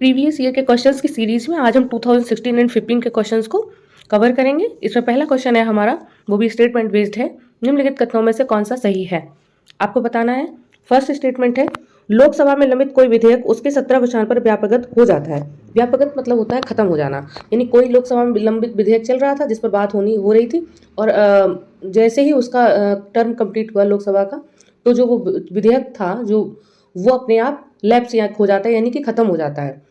Previous year के questions की series में आज हम 2016 एंड 15 के क्वेश्चंस को कवर करेंगे। इसमें पहला क्वेश्चन है हमारा, वो भी स्टेटमेंट बेस्ड है। निम्नलिखित कथनों में से कौन सा सही है, आपको बताना है। फर्स्ट स्टेटमेंट है, लोकसभा में लंबित कोई विधेयक उसके 17 वर्षांत पर व्यापगत हो जाता है। व्यापगत मतलब होता है खत्म हो जाना, यानी कोई लोकसभा में लंबित विधेयक चल रहा था जिस पर बात हो रही थी, और जैसे ही उसका टर्म कंप्लीट हुआ लोकसभा का, तो जो वो विधेयक था जो वो अपने आप लैप्स या खो जाता है, यानी कि खत्म हो जाता है।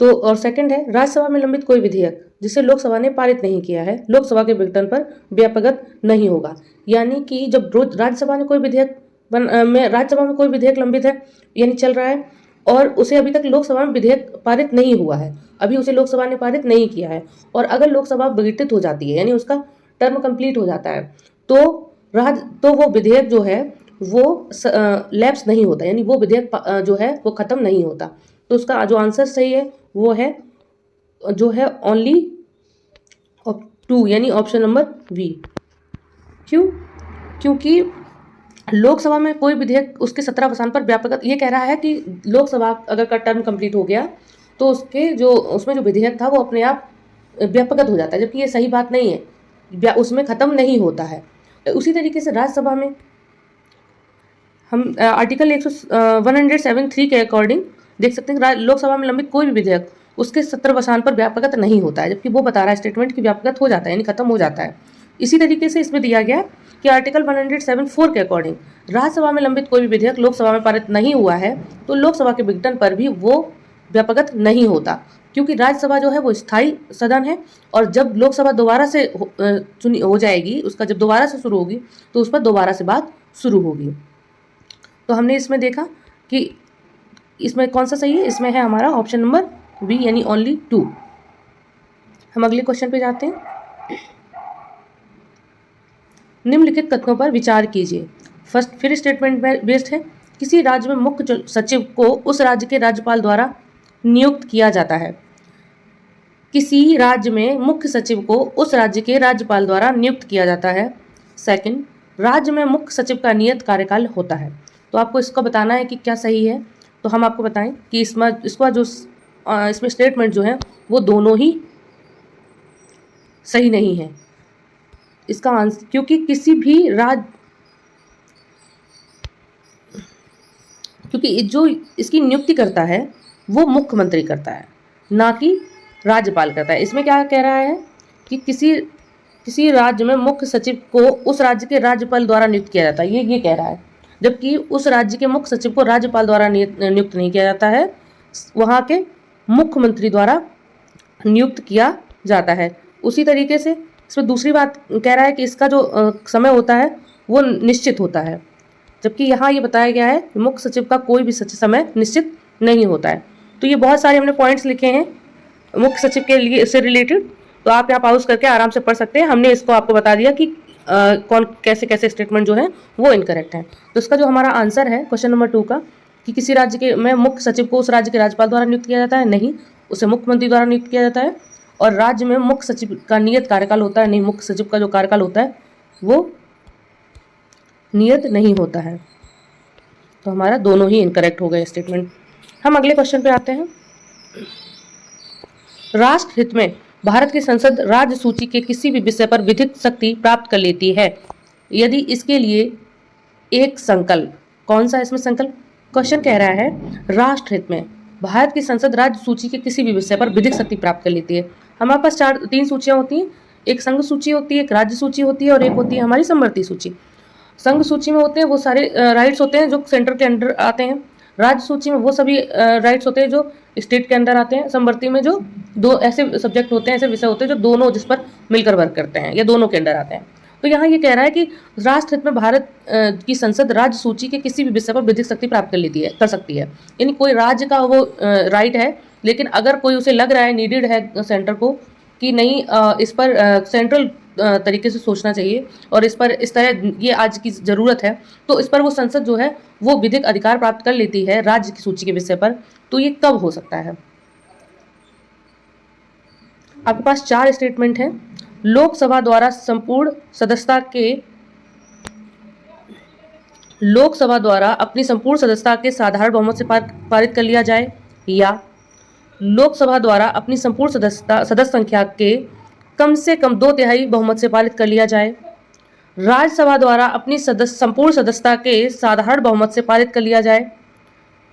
तो और सेकंड है, राज्यसभा में लंबित कोई विधेयक जिसे लोकसभा ने पारित नहीं किया है, लोकसभा के विघटन पर व्यापगत नहीं होगा। यानी कि जब राज्यसभा ने कोई विधेयक राज्यसभा में कोई विधेयक लंबित है, यानी चल रहा है, और उसे अभी तक लोकसभा में विधेयक पारित नहीं हुआ है, अभी उसे लोकसभा ने पारित नहीं किया है, और अगर लोकसभा विघटित हो जाती है यानी उसका टर्म कंप्लीट हो जाता है, तो वो विधेयक जो है वो लैप्स नहीं होता, यानी वो विधेयक जो है वो खत्म नहीं होता। तो उसका जो आंसर सही है वो है जो है ओनली 2, यानी ऑप्शन नंबर बी। क्यों? क्योंकि लोकसभा में कोई विधेयक उसके 17 वर्षांत पर व्यापक, ये कह रहा है कि लोकसभा अगर का टर्म कंप्लीट हो गया तो उसमें जो विधेयक था वो अपने आप व्यापकत हो जाता है, जबकि ये सही बात नहीं है, उसमें खत्म नहीं होता है। उसी तरीके से राज्यसभा में हम आर्टिकल 107(3) के अकॉर्डिंग देख सकते हैं कि लोकसभा में लंबित कोई भी विधेयक उसके 17 वर्षांत पर व्यापगत नहीं होता है, जबकि वो बता रहा है स्टेटमेंट की व्यापगत हो जाता है, यानी खत्म हो जाता है। इसी तरीके से इसमें दिया गया कि आर्टिकल 107(4) के अकॉर्डिंग राज्यसभा में लंबित कोई भी विधेयक लोकसभा में पारित नहीं हुआ है तो लोकसभा के विघटन पर भी वो व्यापगत नहीं होता, क्योंकि राज्यसभा जो है वो स्थायी सदन है, और जब लोकसभा दोबारा से हो जाएगी, उसका जब दोबारा से शुरू होगी तो उस पर दोबारा से बात शुरू होगी। तो हमने इसमें देखा कि इसमें कौन सा सही है, इसमें है हमारा ऑप्शन नंबर बी, यानी ओनली 2। हम अगले क्वेश्चन पे जाते हैं। निम्नलिखित कथनों पर विचार कीजिए। फर्स्ट, फिर स्टेटमेंट बेस्ड है। किसी राज्य में मुख्य सचिव को उस राज्य के राज्यपाल द्वारा नियुक्त किया जाता है। किसी राज्य में मुख्य सचिव को उस राज्य के राज्यपाल द्वारा नियुक्त किया जाता है। सेकंड, राज्य में मुख्य सचिव का नियत कार्यकाल होता है। तो आपको इसका बताना है कि क्या सही है। तो हम आपको बताएं कि इसमें स्टेटमेंट जो है वो दोनों ही सही नहीं है। इसका आंसर, क्योंकि क्योंकि जो इसकी नियुक्ति करता है वो मुख्यमंत्री करता है, ना कि राज्यपाल करता है। इसमें क्या कह रहा है कि किसी राज्य में मुख्य सचिव को उस राज्य के राज्यपाल द्वारा नियुक्त किया जाता है, ये कह रहा है, जबकि उस राज्य के मुख्य सचिव को राज्यपाल द्वारा नियुक्त नहीं किया जाता है, वहाँ के मुख्यमंत्री द्वारा नियुक्त किया जाता है। उसी तरीके से इसमें दूसरी बात कह रहा है कि इसका जो समय होता है वो निश्चित होता है, जबकि यहाँ ये बताया गया है कि मुख्य सचिव का कोई भी समय निश्चित नहीं होता है। तो ये बहुत सारे हमने पॉइंट्स लिखे हैं मुख्य सचिव के लिए से रिलेटेड, तो आप यहाँ पॉज करके आराम से पढ़ सकते हैं। हमने इसको आपको बता दिया कि कौन कैसे स्टेटमेंट जो है वो इनकरेक्ट है। तो इसका जो हमारा आंसर है क्वेश्चन नंबर 2 का, कि किसी राज्य के में मुख्य सचिव को उस राज्य के राज्यपाल द्वारा नियुक्त किया जाता है, नहीं, उसे मुख्यमंत्री द्वारा नियुक्त किया जाता है। और राज्य में मुख्य सचिव का नियत कार्यकाल होता है, नहीं, मुख्य सचिव का जो कार्यकाल होता है वो नियत नहीं होता है। तो हमारा दोनों ही इनकरेक्ट हो गए स्टेटमेंट। हम अगले क्वेश्चन पे आते हैं। राष्ट्र हित में भारत की संसद राज्य सूची के किसी भी विषय पर विधिक शक्ति प्राप्त कर लेती है यदि इसके लिए एक संकल्प, कौन सा इसमें संकल्प, क्वेश्चन कह रहा है राष्ट्र हित में भारत की संसद राज्य सूची के किसी भी विषय पर विधिक शक्ति प्राप्त कर लेती है। हमारे पास 3 सूचियां होती हैं, एक संघ सूची होती है, एक राज्य सूची होती है, और एक होती है हमारी समवर्ती सूची। संघ सूची में होते हैं वो सारे राइट्स होते हैं जो सेंटर के अंडर आते हैं, राज्य सूची में वो सभी राइट्स होते हैं जो स्टेट के अंदर आते हैं, समवर्ती में जो दो ऐसे सब्जेक्ट होते हैं, ऐसे विषय होते हैं जो दोनों जिस पर मिलकर वर्क करते हैं या दोनों के अंदर आते हैं। तो यहाँ ये कह रहा है कि राष्ट्र हित में भारत की संसद राज्य सूची के किसी भी विषय पर विधिक शक्ति प्राप्त कर सकती है, यानी कोई राज्य का वो राइट है, लेकिन अगर कोई उसे लग रहा है, नीडेड है सेंटर को कि नहीं इस पर सेंट्रल तरीके से सोचना चाहिए और इस पर इस तरह ये आज की ज़रूरत है, तो इस पर वो संसद जो है वो विधिक अधिकार प्राप्त कर लेती है राज्य की सूची के विषय पर। तो ये कब हो सकता है? आपके पास 4 स्टेटमेंट हैं। लोकसभा द्वारा अपनी संपूर्ण सदस्यता के साधारण बहुमत से पारित कर लिया जाए, या लोकसभा द्वारा अपनी संपूर्ण सदस्य संख्या के कम से कम 2/3 बहुमत से पारित कर लिया जाए। राज्यसभा द्वारा अपनी संपूर्ण सदस्यता के साधारण बहुमत से पारित कर लिया जाए,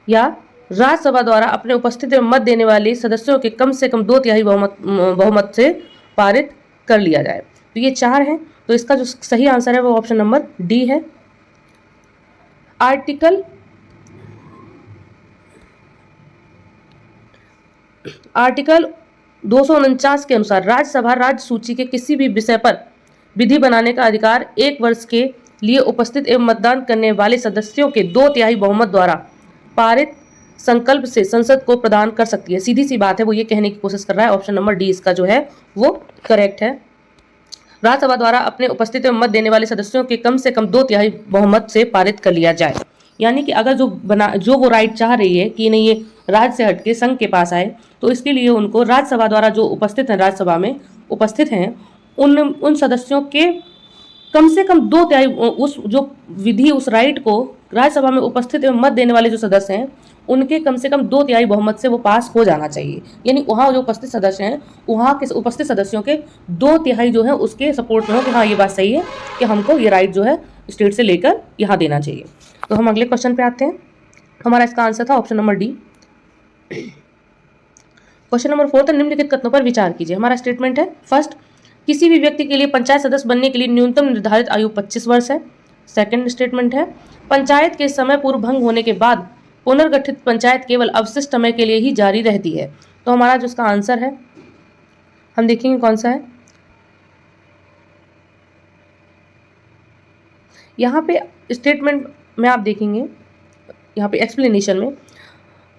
या राज्यसभा द्वारा अपने उपस्थिति में मत देने वाले सदस्यों के कम से कम 2/3 बहुमत से पारित कर लिया जाए। तो ये 4 हैं। तो इसका जो सही आंसर है वो ऑप्शन नंबर डी है। आर्टिकल 249 के अनुसार राज्यसभा राज्य सूची के किसी भी विषय पर विधि बनाने का अधिकार 1 वर्ष के लिए उपस्थित एवं मतदान करने वाले सदस्यों के 2/3 बहुमत द्वारा पारित संकल्प से संसद को प्रदान कर सकती है। सीधी सी बात है, वो ये कहने की कोशिश कर रहा है। ऑप्शन नंबर डी इसका जो है वो करेक्ट है। राज्यसभा द्वारा अपने उपस्थिति में मत देने वाले सदस्यों के कम से कम 2/3 बहुमत से पारित कर लिया जाए। यानी कि अगर जो वो राइट चाह रही है कि नहीं ये राज्य से हटके संघ के पास आए, तो इसके लिए उनको राज्यसभा द्वारा जो उपस्थित हैं, राज्यसभा में उपस्थित हैं, उन सदस्यों के कम से कम 2/3 उस जो विधि उस राइट को राज्यसभा में उपस्थित एवं मत देने वाले जो सदस्य हैं उनके कम से कम 2/3 बहुमत से वो पास हो जाना चाहिए। यानी वहाँ जो उपस्थित सदस्य हैं वहाँ के उपस्थित सदस्यों के 2/3 जो है उसके सपोर्ट में हो कि हाँ ये बात सही है कि हमको ये राइट जो है स्टेट से लेकर यहाँ देना चाहिए। तो हम अगले क्वेश्चन पे आते हैं। हमारा इसका आंसर था option number D. Question number 4 था निम्नलिखित कथनों पर विचार कीजिए। हमारा स्टेटमेंट है, फर्स्ट, किसी भी व्यक्ति के लिए पंचायत सदस्य बनने के लिए न्यूनतम निर्धारित आयु 25 वर्ष है। सेकंड स्टेटमेंट है, पंचायत के समय पूर्व भंग होने के बाद पुनर्गठित पंचायत केवल अवशिष्ट समय के लिए ही जारी रहती है। तो हमारा जो इसका आंसर है हम देखेंगे कौन सा है। यहाँ पे स्टेटमेंट में आप देखेंगे, यहाँ पे एक्सप्लेनेशन में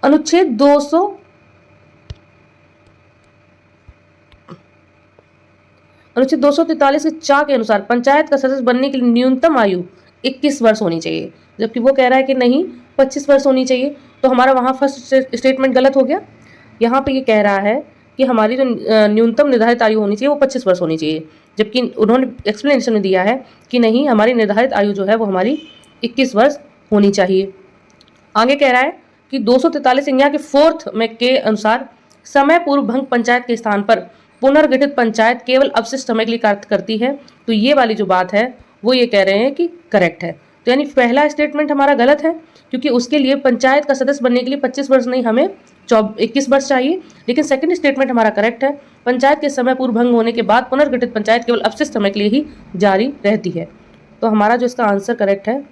अनुच्छेद 243 के चा के अनुसार पंचायत का सदस्य बनने के लिए न्यूनतम आयु 21 वर्ष होनी चाहिए, जबकि वो कह रहा है कि नहीं 25 वर्ष होनी चाहिए। तो हमारा वहाँ फर्स्ट स्टेटमेंट गलत हो गया। यहाँ पे ये कह रहा है कि हमारी जो न्यूनतम निर्धारित आयु होनी चाहिए वो 25 वर्ष होनी चाहिए, जबकि उन्होंने एक्सप्लेनेशन में दिया है कि नहीं हमारी निर्धारित आयु जो है वो हमारी 21 वर्ष होनी चाहिए। आगे कह रहा है कि 243 संज्ञा के 4th में के अनुसार समय पूर्व भंग पंचायत के स्थान पर पुनर्गठित पंचायत केवल अवशिष्ट समय के लिए कार्य करती है। तो ये वाली जो बात है वो ये कह रहे हैं कि करेक्ट है। तो यानी पहला स्टेटमेंट हमारा गलत है, क्योंकि उसके लिए पंचायत का सदस्य बनने के लिए 25 वर्ष नहीं हमें 21 वर्ष चाहिए। लेकिन सेकंड स्टेटमेंट हमारा करेक्ट है, पंचायत के समय पूर्व भंग होने के बाद पुनर्गठित पंचायत केवल अवशिष्ट समय के लिए ही जारी रहती है। तो हमारा जो इसका आंसर करेक्ट है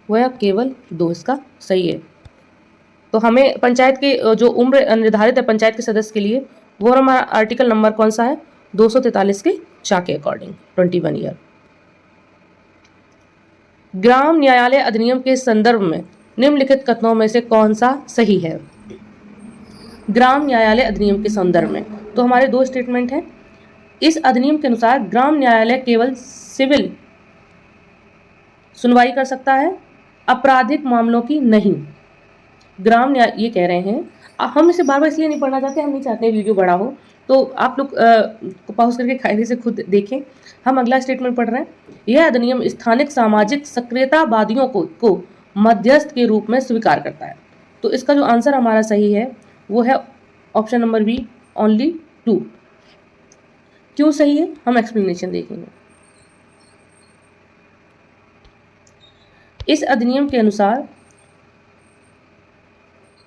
वह केवल 2 इसका सही है। तो हमें पंचायत के जो उम्र निर्धारित है पंचायत के सदस्य के लिए वो हमारा आर्टिकल नंबर कौन सा है 243 के चा के अकॉर्डिंग 21 ईयर। ग्राम न्यायालय अधिनियम के संदर्भ में निम्नलिखित कथनों में से कौन सा सही है। ग्राम न्यायालय अधिनियम के संदर्भ में तो हमारे 2 स्टेटमेंट हैं। इस अधिनियम के अनुसार ग्राम न्यायालय केवल सिविल सुनवाई कर सकता है, आपराधिक मामलों की नहीं। ग्राम न्याय ये कह रहे हैं, हम इसे बार बार इसलिए नहीं पढ़ना चाहते, हम नहीं चाहते वीडियो बड़ा हो, तो आप लोग पॉज करके कायदे से खुद देखें। हम अगला स्टेटमेंट पढ़ रहे हैं। यह अधिनियम स्थानिक सामाजिक सक्रियतावादियों को मध्यस्थ के रूप में स्वीकार करता है। तो इसका जो आंसर हमारा सही है वो है ऑप्शन नंबर बी ओनली 2। क्यों सही है हम एक्सप्लेनेशन देखेंगे। इस अधिनियम के अनुसार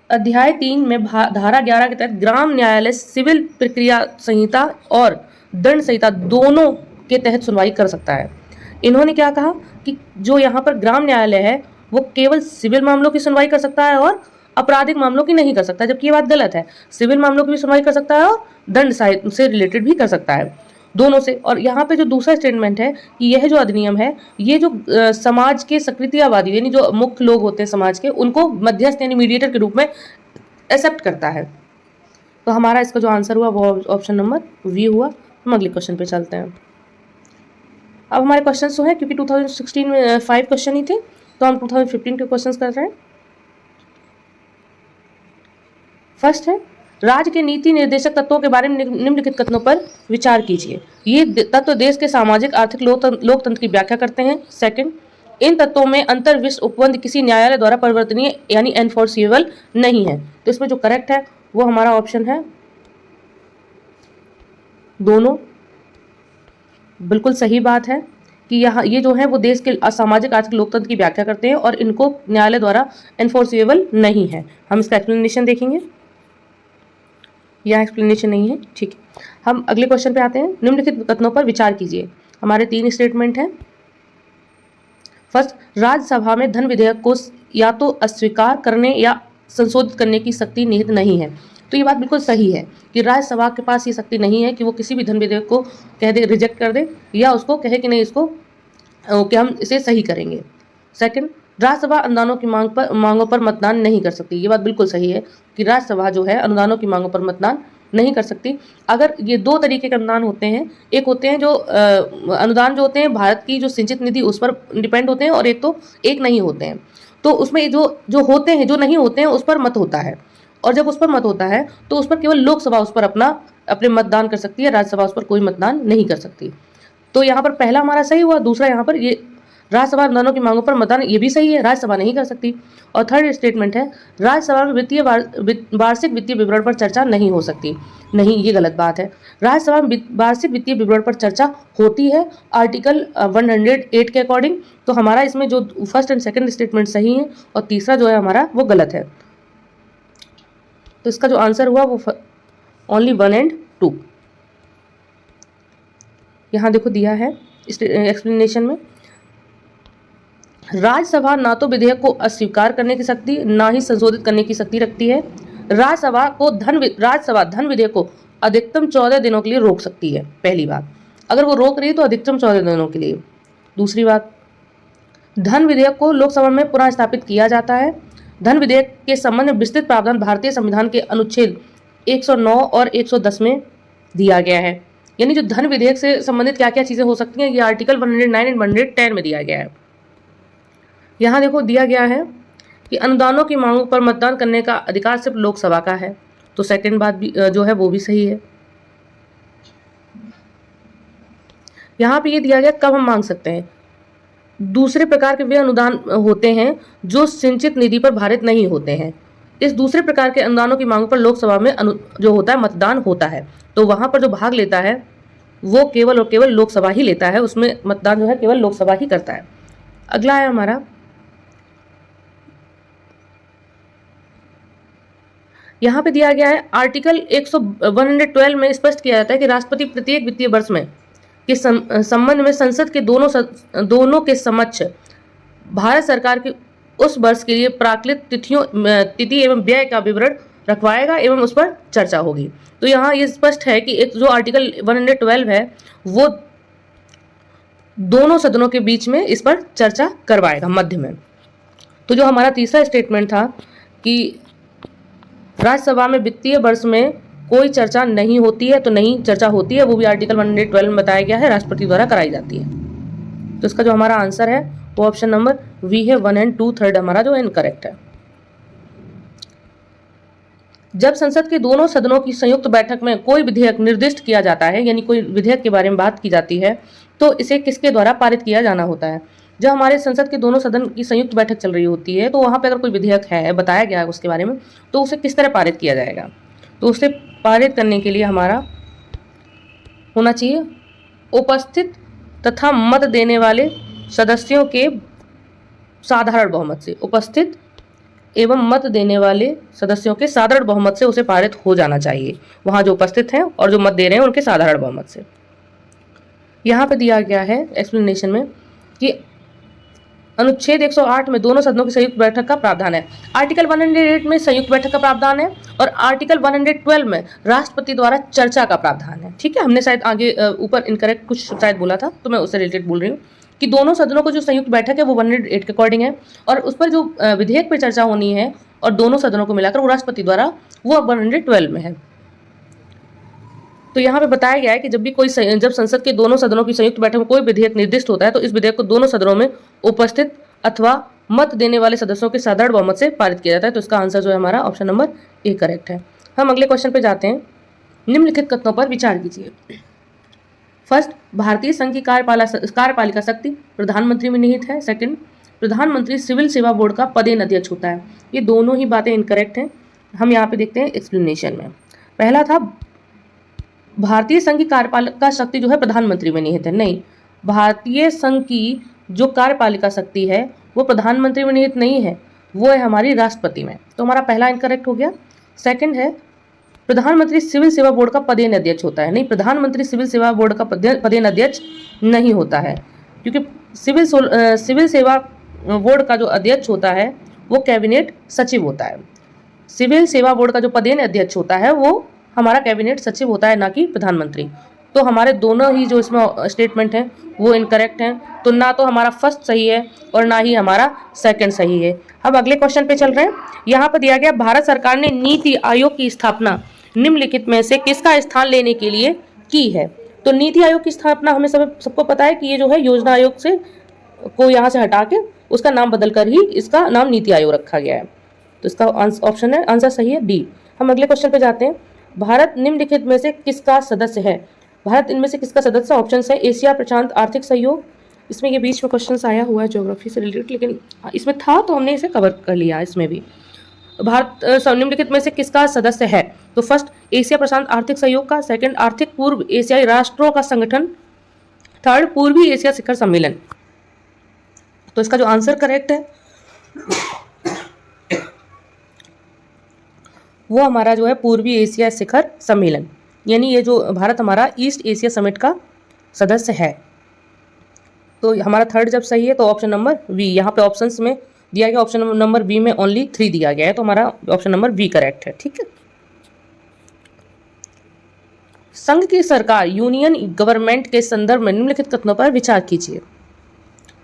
अध्याय 3 में धारा 11 के तहत ग्राम न्यायालय सिविल प्रक्रिया संहिता और दंड संहिता दोनों के तहत सुनवाई कर सकता है। इन्होंने क्या कहा कि जो यहाँ पर ग्राम न्यायालय है वो केवल सिविल मामलों की सुनवाई कर सकता है और आपराधिक मामलों की नहीं कर सकता, जबकि ये बात गलत है। सिविल मामलों की भी सुनवाई कर सकता है और दंड से रिलेटेड भी कर सकता है, दोनों से। और यहाँ पे जो दूसरा स्टेटमेंट है कि यह जो अधिनियम है ये जो समाज के सक्रियतावादी यानी जो मुख्य लोग होते हैं समाज के उनको मध्यस्थ यानी मीडिएटर के रूप में एक्सेप्ट करता है। तो हमारा इसका जो आंसर हुआ वो ऑप्शन नंबर वी हुआ। हम अगले क्वेश्चन पे चलते हैं। अब हमारे क्वेश्चन जो है क्योंकि 2016 में 5 क्वेश्चन ही थे तो हम 2015 के क्वेश्चन कर रहे हैं। फर्स्ट है राज्य के नीति निर्देशक तत्वों के बारे में निम्नलिखित कथनों पर विचार कीजिए। ये तत्व देश के सामाजिक आर्थिक लोकतंत्र की व्याख्या करते हैं। सेकंड, इन तत्वों में अंतर विश्व उपबंध किसी न्यायालय द्वारा परिवर्तनीय यानी एनफोर्सिबल नहीं है। तो इसमें जो करेक्ट है वो हमारा ऑप्शन है दोनों। बिल्कुल सही बात है कि यहाँ ये जो है वो देश के असामाजिक आर्थिक लोकतंत्र की व्याख्या करते हैं और इनको न्यायालय द्वारा एनफोर्सेबल नहीं है। हम इसका एक्सप्लेनेशन देखेंगे। यहाँ एक्सप्लेनेशन नहीं है, ठीक है। हम अगले क्वेश्चन पे आते हैं। निम्नलिखित कथनों पर विचार कीजिए। हमारे 3 स्टेटमेंट हैं। फर्स्ट, राज्यसभा में धन विधेयक को या तो अस्वीकार करने या संशोधित करने की शक्ति निहित नहीं है। तो ये बात बिल्कुल सही है कि राज्यसभा के पास ये शक्ति नहीं है कि वो किसी भी धन विधेयक को कह दे, रिजेक्ट कर दे, या उसको कहे कि नहीं इसको कि हम इसे सही करेंगे। सेकंड, राज्यसभा अनुदानों की मांगों पर मतदान नहीं कर सकती। ये बात बिल्कुल सही है कि राज्यसभा जो है अनुदानों की मांगों पर मतदान नहीं कर सकती। अगर ये 2 तरीके के अनुदान होते हैं, एक होते हैं जो अनुदान जो होते हैं भारत की जो सिंचित निधि उस पर डिपेंड होते हैं, और एक नहीं होते हैं। तो उसमें जो होते हैं, जो नहीं होते हैं उस पर मत होता है, और जब उस पर मत होता है तो उस पर केवल लोकसभा उस पर अपने मतदान कर सकती है, राज्यसभा उस पर कोई मतदान नहीं कर सकती। तो यहाँ पर पहला हमारा सही हुआ। दूसरा यहाँ पर ये राज्यसभा अनुदानों की मांगों पर मतदान, ये भी सही है, राज्यसभा नहीं कर सकती। और थर्ड स्टेटमेंट है, राज्यसभा में वार्षिक वित्तीय विवरण पर चर्चा नहीं हो सकती। नहीं, ये गलत बात है। राज्यसभा में वार्षिक वित्तीय विवरण पर चर्चा होती है आर्टिकल 108 के अकॉर्डिंग। तो हमारा इसमें जो फर्स्ट एंड सेकंड स्टेटमेंट सही है, और तीसरा जो है हमारा वो गलत है। तो इसका जो आंसर हुआ वो ओनली 1 और 2। यहाँ देखो दिया है एक्सप्लेनेशन में, राज्यसभा ना तो विधेयक को अस्वीकार करने की शक्ति, ना ही संशोधित करने की शक्ति रखती है। राज्यसभा धन विधेयक को अधिकतम 14 दिनों के लिए रोक सकती है। पहली बात, अगर वो रोक रही है तो अधिकतम 14 दिनों के लिए। दूसरी बात, धन विधेयक को लोकसभा में पुनः स्थापित किया जाता है। धन विधेयक के संबंध में विस्तृत प्रावधान भारतीय संविधान के अनुच्छेद 109 और 110 में दिया गया है। यानी जो धन विधेयक से संबंधित क्या क्या चीजें हो सकती हैं, ये आर्टिकल 109 एंड 110 में दिया गया है। यहाँ देखो दिया गया है कि अनुदानों की मांगों पर मतदान करने का अधिकार सिर्फ लोकसभा का है। तो सेकंड बात भी जो है वो भी सही है। यहाँ पे ये दिया गया कब हम मांग सकते हैं। दूसरे प्रकार के वे अनुदान होते हैं जो सिंचित निधि पर भारित नहीं होते हैं। इस दूसरे प्रकार के अनुदानों की मांगों पर लोकसभा में जो होता है मतदान होता है। तो वहां पर जो भाग लेता है वो केवल और केवल लोकसभा ही लेता है, उसमें मतदान जो है केवल लोकसभा ही करता है। अगला है हमारा, यहाँ पे दिया गया है आर्टिकल 112 में स्पष्ट किया जाता है कि राष्ट्रपति प्रत्येक वित्तीय वर्ष में के संबंध में संसद के दोनों के समक्ष भारत सरकार की उस वर्ष के लिए प्राकलित तिथि एवं व्यय का विवरण रखवाएगा एवं उस पर चर्चा होगी। तो यहाँ ये स्पष्ट है कि एक जो आर्टिकल 112 है वो दोनों सदनों के बीच में इस पर चर्चा करवाएगा मध्य में। तो जो हमारा तीसरा स्टेटमेंट था कि राज्यसभा में वित्तीय वर्ष में कोई चर्चा नहीं होती है, तो नहीं चर्चा होती है, वो भी आर्टिकल 112 में बताया गया है, राष्ट्रपति द्वारा कराई जाती है। तो इसका जो हमारा आंसर है वो ऑप्शन नंबर वी है, 1 और 2 थर्ड हमारा जो इनकरेक्ट है। जब संसद के दोनों सदनों की संयुक्त बैठक में कोई विधेयक निर्दिष्ट किया जाता है, यानी कोई विधेयक के बारे में बात की जाती है, तो इसे किसके द्वारा पारित किया जाना होता है। जब हमारे संसद के दोनों सदन की संयुक्त बैठक चल रही होती है, तो वहां पे अगर कोई विधेयक है, बताया गया है उसके बारे में, तो उसे किस तरह पारित किया जाएगा। तो उसे पारित करने के लिए हमारा होना चाहिए उपस्थित तथा मत देने वाले सदस्यों के साधारण बहुमत से। उपस्थित एवं मत देने वाले सदस्यों के साधारण बहुमत से उसे पारित हो जाना चाहिए। वहां जो उपस्थित हैं और जो मत दे रहे हैं उनके साधारण बहुमत से। यहाँ पे दिया गया है एक्सप्लेनेशन में कि अनुच्छेद 108 में दोनों सदनों की संयुक्त बैठक का प्रावधान है। आर्टिकल 108 में संयुक्त बैठक का प्रावधान है और आर्टिकल 112 में राष्ट्रपति द्वारा चर्चा का प्रावधान है। ठीक है, हमने शायद आगे ऊपर इनकरेक्ट कुछ शायद बोला था, तो मैं उससे रिलेटेड बोल रही हूँ कि दोनों सदनों को जो संयुक्त बैठक है वो 108 के अकॉर्डिंग है, और उस पर जो विधेयक पर चर्चा होनी है और दोनों सदनों को मिलाकर वो राष्ट्रपति द्वारा वो 112 में है। तो यहाँ पे बताया गया है कि जब संसद के दोनों सदनों की संयुक्त बैठक में कोई विधेयक निर्दिष्ट होता है, तो इस विधेयक को दोनों सदनों में उपस्थित अथवा मत देने वाले सदस्यों के साधारण बहुमत से पारित किया जाता है। तो इसका आंसर जो है हमारा ऑप्शन नंबर ए करेक्ट है। हम अगले क्वेश्चन पे जाते हैं। निम्नलिखित कथनों पर विचार कीजिए। फर्स्ट, भारतीय संघ की कार्यपालिका शक्ति प्रधानमंत्री में निहित है। सेकंड, प्रधानमंत्री सिविल सेवा बोर्ड का पदेन अध्यक्ष होता है। ये दोनों ही बातें इनकरेक्ट हैं। हम यहाँ पे देखते हैं एक्सप्लेनेशन में। पहला था भारतीय संघ की कार्यपालिका शक्ति जो है प्रधानमंत्री में निहित है। नहीं, भारतीय संघ की जो कार्यपालिका शक्ति है वो प्रधानमंत्री में निहित नहीं है, वो है हमारी राष्ट्रपति में। तो हमारा पहला इनकरेक्ट हो गया। सेकंड है प्रधानमंत्री सिविल सेवा बोर्ड का पदेन अध्यक्ष होता है। नहीं, प्रधानमंत्री सिविल सेवा बोर्ड का पदेन अध्यक्ष नहीं होता है, क्योंकि सिविल सेवा बोर्ड का जो अध्यक्ष होता है वो कैबिनेट सचिव होता है। सिविल सेवा बोर्ड का जो पदेन अध्यक्ष होता है वो हमारा कैबिनेट सचिव होता है, ना कि प्रधानमंत्री। तो हमारे दोनों ही जो इसमें स्टेटमेंट हैं वो इनकरेक्ट हैं। तो ना तो हमारा फर्स्ट सही है और ना ही हमारा सेकंड सही है। अब अगले क्वेश्चन पे चल रहे हैं। यहाँ पर दिया गया भारत सरकार ने नीति आयोग की स्थापना निम्नलिखित में से किसका स्थान लेने के लिए की है। तो नीति आयोग की स्थापना हमें सबको पता है कि ये जो है योजना आयोग से को यहाँ से हटा के उसका नाम बदलकर ही इसका नाम नीति आयोग रखा गया है। तो इसका ऑप्शन है, आंसर सही है डी। हम अगले क्वेश्चन पे जाते हैं। भारत निम्नलिखित में से किसका सदस्य है। भारत इनमें से किसका सदस्य। ऑप्शन है एशिया प्रशांत आर्थिक सहयोग। इसमें ये बीच में क्वेश्चन आया हुआ है ज्योग्राफी से रिलेटेड, लेकिन इसमें था तो हमने इसे कवर कर लिया। इसमें भी भारत निम्नलिखित में से किसका सदस्य है। तो फर्स्ट एशिया प्रशांत आर्थिक सहयोग का, सेकंड आर्थिक पूर्व एशियाई राष्ट्रों का संगठन, थर्ड पूर्वी एशिया शिखर सम्मेलन। तो इसका जो आंसर करेक्ट है वो हमारा जो है पूर्वी एशिया शिखर सम्मेलन, यानी ये जो भारत हमारा ईस्ट एशिया समिट का सदस्य है। तो हमारा थर्ड जब सही है तो ऑप्शन नंबर बी, यहाँ पे ऑप्शंस में दिया गया ऑप्शन नंबर बी में ओनली 3 दिया गया है, तो हमारा ऑप्शन नंबर बी करेक्ट है। ठीक है। संघ की सरकार यूनियन गवर्नमेंट के संदर्भ में निम्नलिखित कथनों पर विचार कीजिए।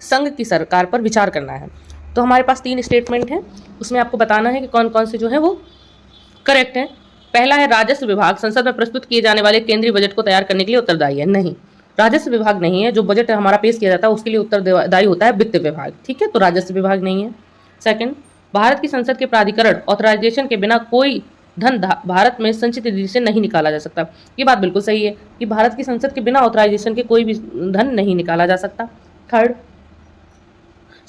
संघ की सरकार पर विचार करना है। तो हमारे पास 3 स्टेटमेंट हैं, उसमें आपको बताना है कि कौन कौन से जो है वो करेक्ट है। पहला है राजस्व विभाग संसद में प्रस्तुत किए जाने वाले केंद्रीय बजट को तैयार करने के लिए उत्तरदायी है। नहीं, राजस्व विभाग नहीं है। जो बजट हमारा पेश किया जाता है उसके लिए उत्तरदायी होता है वित्त विभाग। ठीक है, तो राजस्व विभाग नहीं है। सेकंड, भारत की संसद के प्राधिकरण ऑथराइजेशन के बिना कोई धन भारत में संचित निधि से नहीं निकाला जा सकता। ये बात बिल्कुल सही है कि भारत की संसद के बिना ऑथराइजेशन के कोई भी धन नहीं निकाला जा सकता। थर्ड,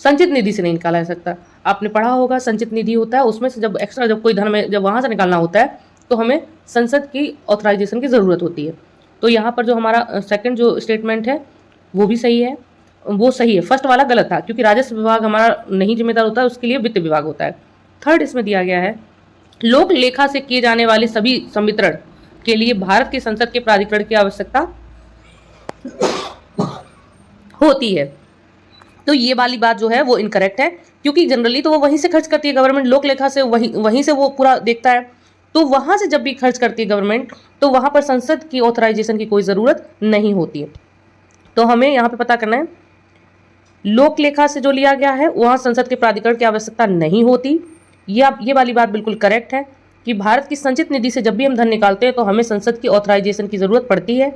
संचित निधि से नहीं निकाला जा सकता। आपने पढ़ा होगा संचित निधि होता है, उसमें से जब एक्स्ट्रा जब कोई धन में जब वहाँ से निकालना होता है तो हमें संसद की ऑथराइजेशन की ज़रूरत होती है। तो यहाँ पर जो हमारा सेकंड जो स्टेटमेंट है वो भी सही है, वो सही है। फर्स्ट वाला गलत था, क्योंकि राजस्व विभाग हमारा नहीं जिम्मेदार होता है, उसके लिए वित्त विभाग होता है। थर्ड इसमें दिया गया है लोक लेखा से किए जाने वाले सभी संवितरण के लिए भारत की संसद के प्राधिकरण की आवश्यकता होती है। तो ये वाली बात जो है वो इनकरेक्ट है, क्योंकि जनरली तो वो वहीं से खर्च करती है गवर्नमेंट, लोक लेखा से वहीं से वो पूरा देखता है। तो वहाँ से जब भी खर्च करती है गवर्नमेंट तो वहाँ पर संसद की ऑथराइजेशन की कोई ज़रूरत नहीं होती है। तो हमें यहाँ पे पता करना है लोक लेखा से जो लिया गया है वहाँ संसद के प्राधिकरण की आवश्यकता नहीं होती। ये वाली बात बिल्कुल करेक्ट है कि भारत की संचित निधि से जब भी हम धन निकालते हैं तो हमें संसद की ऑथराइजेशन की ज़रूरत पड़ती है।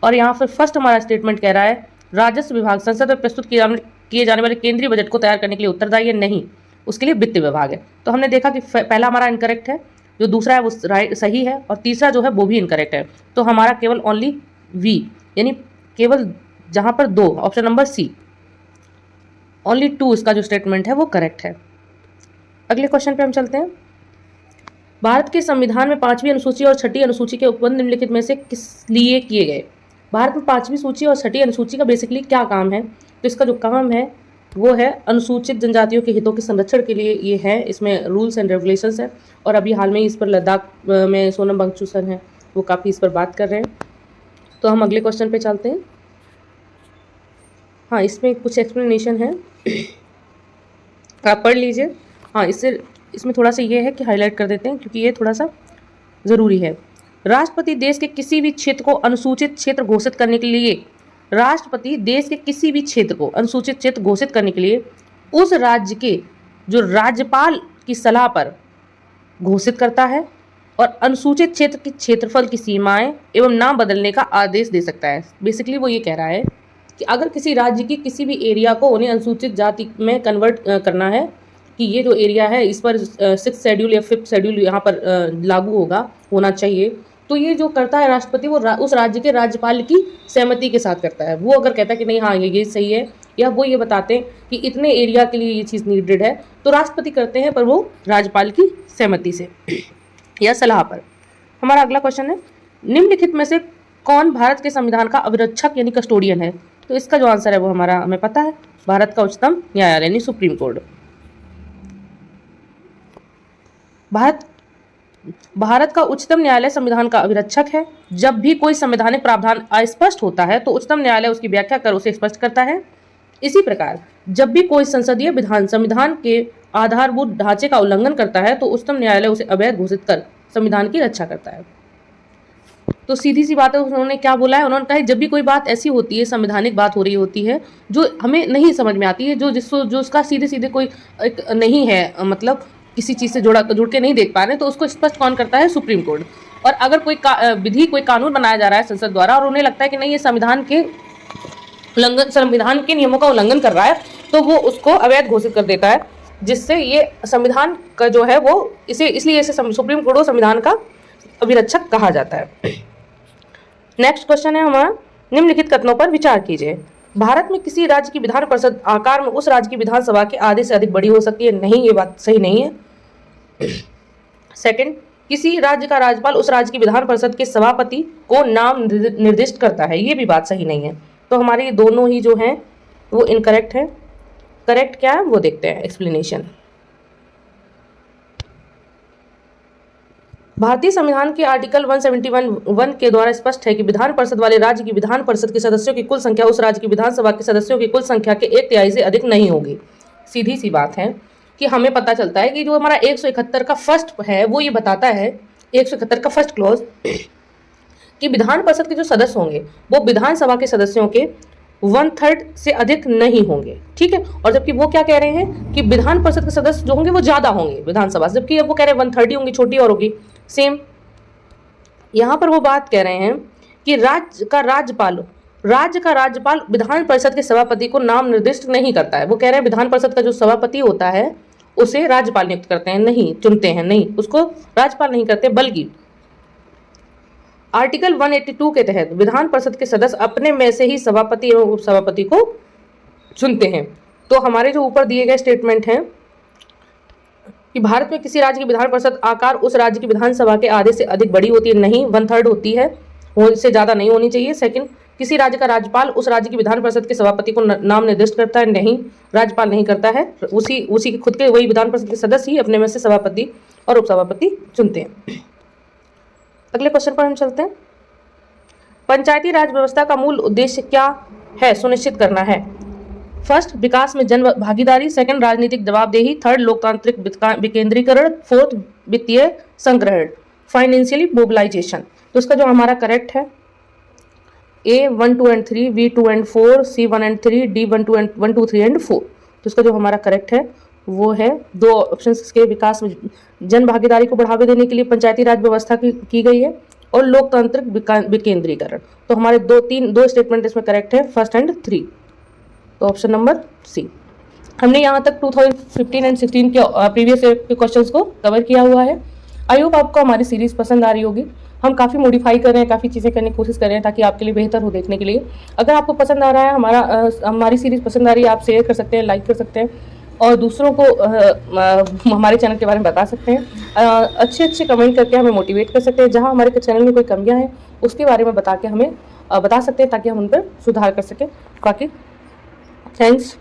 और यहाँ पर फर्स्ट हमारा स्टेटमेंट कह रहा है राजस्व विभाग संसद में प्रस्तुत किए जाने वाले केंद्रीय बजट को तैयार करने के लिए उत्तरदायी है। नहीं, उसके लिए वित्त विभाग है। तो हमने देखा कि पहला हमारा इनकरेक्ट है, जो दूसरा है वो सही है, और तीसरा जो है वो भी इनकरेक्ट है। तो हमारा केवल ओनली वी, यानी केवल जहाँ पर 2 ऑप्शन नंबर सी ओनली 2 इसका जो स्टेटमेंट है वो करेक्ट है। अगले क्वेश्चन पे हम चलते हैं। भारत के संविधान में 5वीं अनुसूची और 6ठी अनुसूची के उपबंध निम्नलिखित में से किस लिए किए गए। भारत में 5वीं सूची और 6ठी अनुसूची का बेसिकली क्या काम है। तो इसका जो काम है वो है अनुसूचित जनजातियों के हितों के संरक्षण के लिए ये है। इसमें रूल्स एंड रेगुलेशंस है, और अभी हाल में इस पर लद्दाख में सोनम वांगचुक सर हैं, वो काफ़ी इस पर बात कर रहे हैं। तो हम अगले क्वेश्चन पे चलते हैं। हाँ, इसमें कुछ एक्सप्लेनेशन है, आप पढ़ लीजिए। हाँ, इसमें थोड़ा सा ये है कि हाईलाइट कर देते हैं क्योंकि ये थोड़ा सा ज़रूरी है। राष्ट्रपति देश के किसी भी क्षेत्र को अनुसूचित क्षेत्र घोषित करने के लिए राष्ट्रपति देश के किसी भी क्षेत्र को अनुसूचित क्षेत्र घोषित करने के लिए उस राज्य के जो राज्यपाल की सलाह पर घोषित करता है, और अनुसूचित क्षेत्र के क्षेत्रफल की सीमाएं एवं नाम बदलने का आदेश दे सकता है। बेसिकली वो ये कह रहा है कि अगर किसी राज्य की किसी भी एरिया को उन्हें अनुसूचित जाति में कन्वर्ट करना है कि ये जो एरिया है इस पर 6th शेड्यूल या 5th शेड्यूल यहाँ पर लागू होना चाहिए, तो ये जो करता है राष्ट्रपति वो उस राज्य के राज्यपाल की सहमति के साथ करता है। वो अगर कहता है कि नहीं हाँ ये सही है, या वो ये बताते हैं कि इतने एरिया के लिए ये चीज़ नीडेड है, तो राष्ट्रपति करते हैं, पर वो राज्यपाल की सहमति से। या सलाह पर। हमारा अगला क्वेश्चन है, निम्नलिखित में से कौन भारत के संविधान का अभिरक्षक यानी कस्टोडियन है? तो इसका जो आंसर है वो हमें पता है, भारत का उच्चतम न्यायालय यानी सुप्रीम कोर्ट। भारत का उच्चतम न्यायालय संविधान का अभिरक्षक है। जब भी कोई संवैधानिक प्रावधान अस्पष्ट होता है तो उच्चतम न्यायालय उसकी व्याख्या कर उसे स्पष्ट करता है। इसी प्रकार जब भी कोई संसदीय विधान संविधान के आधारभूत ढांचे का उल्लंघन करता है तो उच्चतम न्यायालय उसे अवैध घोषित कर संविधान की रक्षा करता है। तो सीधी सी बात है, उन्होंने क्या बोला है, उन्होंने कहा है जब भी कोई बात ऐसी होती है, संवैधानिक बात हो रही होती है जो हमें नहीं समझ में आती है, जो उसका सीधे सीधे कोई एक नहीं है, मतलब किसी चीज़ से जुड़ के नहीं देख पा रहे, तो उसको स्पष्ट कौन करता है? Supreme court. और अगर कोई विधि, कोई कानून बनाया जा रहा है संसद द्वारा और उन्हें लगता है कि नहीं ये संविधान के नियमों का उल्लंघन कर रहा है, तो वो उसको अवैध घोषित कर देता है, जिससे ये संविधान का जो है वो इसलिए सुप्रीम कोर्ट को संविधान का अभिरक्षक कहा जाता है। नेक्स्ट क्वेश्चन है हमारा, निम्नलिखित कथनों पर विचार कीजिए। भारत में किसी राज्य की विधान परिषद आकार में उस राज्य की विधानसभा के आधे से अधिक बड़ी हो सकती है? नहीं, ये बात सही नहीं है। सेकंड, किसी राज्य का राज्यपाल उस राज्य की विधान परिषद के सभापति को नाम निर्दिष्ट करता है? ये भी बात सही नहीं है। तो हमारी दोनों ही जो हैं वो इनकरेक्ट है। करेक्ट क्या है वो देखते हैं, एक्सप्लेनेशन। भारतीय संविधान के आर्टिकल 171 के द्वारा स्पष्ट है कि विधान परिषद वाले राज्य की विधान परिषद के सदस्यों की कुल संख्या उस राज्य की विधानसभा के सदस्यों की कुल संख्या के 1/3 से अधिक नहीं होगी। सीधी सी बात है कि हमें पता चलता है कि जो हमारा 171 का फर्स्ट है वो ये बताता है, 171 का फर्स्ट क्लॉज, कि विधान परिषद के जो सदस्य होंगे वो विधानसभा के सदस्यों के 1/3 से अधिक नहीं होंगे। ठीक है, और जबकि वो क्या कह रहे हैं कि विधान परिषद के सदस्य जो होंगे वो ज्यादा होंगे विधानसभा से, जबकि अब वो कह रहे हैं 1/3 होंगी, छोटी और होगी। सेम यहाँ पर वो बात कह रहे हैं कि राज्य का राज्यपाल विधान परिषद के सभापति को नाम निर्दिष्ट नहीं करता है। वो कह रहे हैं विधान परिषद का जो सभापति होता है उसे राज्यपाल नियुक्त करते हैं, नहीं चुनते हैं, नहीं, उसको राज्यपाल नहीं करते, बल्कि आर्टिकल 182 के तहत विधान परिषद के सदस्य अपने में से ही सभापति एवं उपसभापति को चुनते हैं। तो हमारे जो ऊपर दिए गए स्टेटमेंट हैं कि भारत में किसी राज्य की विधान परिषद आकार उस राज्य की विधानसभा के आधे से अधिक बड़ी होती है? नहीं, 1/3 होती है, इससे ज्यादा नहीं होनी चाहिए। सेकंड, किसी राज्य का राज्यपाल उस राज्य की विधान परिषद के सभापति को नाम निर्दिष्ट करता है? नहीं, राज्यपाल नहीं करता है, उसी खुद के वही विधान परिषद के सदस्य ही अपने में से सभापति और उपसभापति चुनते हैं। अगले क्वेश्चन पर हम चलते हैं। पंचायती राज व्यवस्था का मूल उद्देश्य क्या है? सुनिश्चित करना है। फर्स्ट, विकास में जन भागीदारी। सेकंड, राजनीतिक जवाबदेही। थर्ड, लोकतांत्रिक विकेंद्रीकरण। फोर्थ, वित्तीय संग्रहण, फाइनेंशियली मोबिलाइजेशन। तो इसका जो हमारा करेक्ट है A 1, 2 and 3, B 2 and 4, C 1 and 3, D 1, 2, 3 and 4। तो इसका जो हमारा करेक्ट है वो है दो ऑप्शंस के, विकास में जन भागीदारी को बढ़ावा देने के लिए पंचायती राज व्यवस्था की गई है और लोकतांत्रिक विकेंद्रीकरण। तो हमारे दो स्टेटमेंट इसमें करेक्ट है, फर्स्ट एंड 3। तो ऑप्शन नंबर सी। हमने यहाँ तक 2015 एंड 16 के प्रीवियस ईयर के क्वेश्चंस को कवर किया हुआ है। आई होप आपको हमारी सीरीज पसंद आ रही होगी। हम काफ़ी मॉडिफाई कर रहे हैं, काफ़ी चीज़ें करने की कोशिश कर रहे हैं ताकि आपके लिए बेहतर हो देखने के लिए। अगर आपको पसंद आ रहा है, हमारी सीरीज पसंद आ रही है, आप शेयर कर सकते हैं, लाइक कर सकते हैं और दूसरों को हमारे चैनल के बारे में बता सकते हैं। अच्छे कमेंट करके हमें मोटिवेट कर सकते हैं। जहाँ हमारे चैनल में कोई कमियाँ हैं उसके बारे में बता के हमें बता सकते हैं ताकि हम उन पर सुधार कर सकें। बाकी थैंक्स।